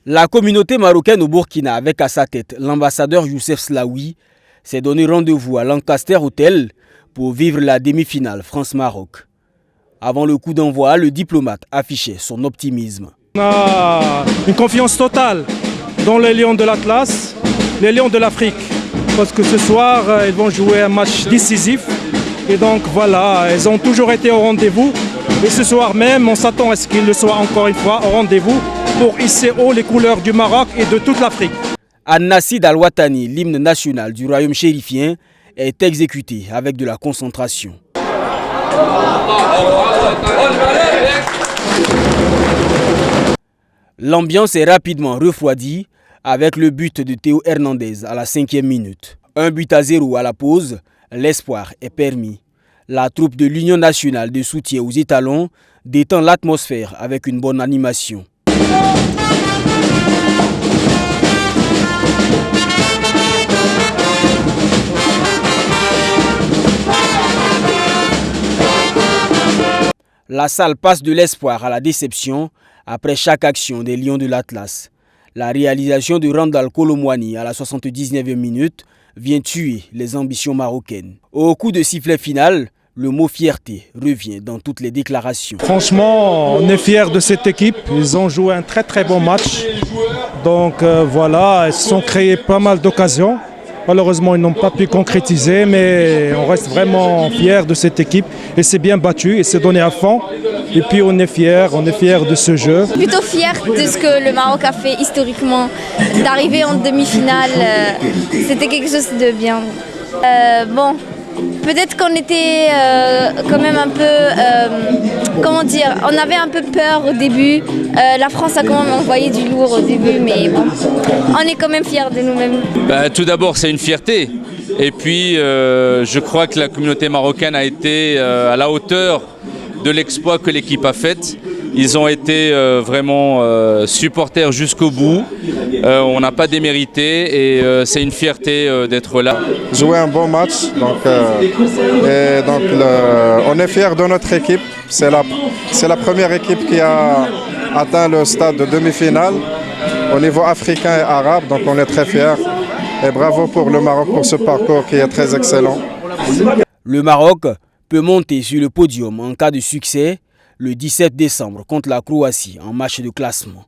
La communauté marocaine au Burkina, avec à sa tête l'ambassadeur Youssef Slaoui, s'est donné rendez-vous à Lancaster Hotel pour vivre la demi-finale France-Maroc. Avant le coup d'envoi, le diplomate affichait son optimisme. On a une confiance totale dans les Lions de l'Atlas, les Lions de l'Afrique. Parce que ce soir, ils vont jouer un match décisif. Et donc voilà, ils ont toujours été au rendez-vous. Et ce soir même, on s'attend à ce qu'ils le soient encore une fois au rendez-vous pour hisser haut les couleurs du Maroc et de toute l'Afrique. An-Nassid Al-Watani, l'hymne national du royaume chérifien, est exécuté avec de la concentration. L'ambiance est rapidement refroidie avec le but de Théo Hernandez à la 5e minute. 1-0 à la pause, l'espoir est permis. La troupe de l'Union nationale de soutien aux étalons détend l'atmosphère avec une bonne animation. La salle passe de l'espoir à la déception après chaque action des Lions de l'Atlas. La réalisation de Randal Kolomwani à la 79e minute vient tuer les ambitions marocaines. Au coup de sifflet final, le mot fierté revient dans toutes les déclarations. Franchement, on est fiers de cette équipe. Ils ont joué un très bon match. Donc voilà, ils se sont créés pas mal d'occasions. Malheureusement, ils n'ont pas pu concrétiser, mais on reste vraiment fiers de cette équipe. Et c'est bien battu, et c'est donné à fond. Et puis on est fiers de ce jeu. Plutôt fiers de ce que le Maroc a fait historiquement. D'arriver en demi-finale, c'était quelque chose de bien. Bon, peut-être qu'on était quand même un peu, comment dire, on avait un peu peur au début. La France a quand même envoyé du lourd au début, mais bon, on est quand même fiers de nous-mêmes. Tout d'abord, c'est une fierté. Et puis, je crois que la communauté marocaine a été à la hauteur de l'exploit que l'équipe a fait. Ils ont été vraiment supporters jusqu'au bout. On n'a pas démérité et c'est une fierté d'être là. Jouer un bon match, on est fiers de notre équipe. C'est la première équipe qui a atteint le stade de demi-finale au niveau africain et arabe, donc on est très fiers. Et bravo pour le Maroc pour ce parcours qui est très excellent. Le Maroc peut monter sur le podium en cas de succès le 17 décembre contre la Croatie en match de classement.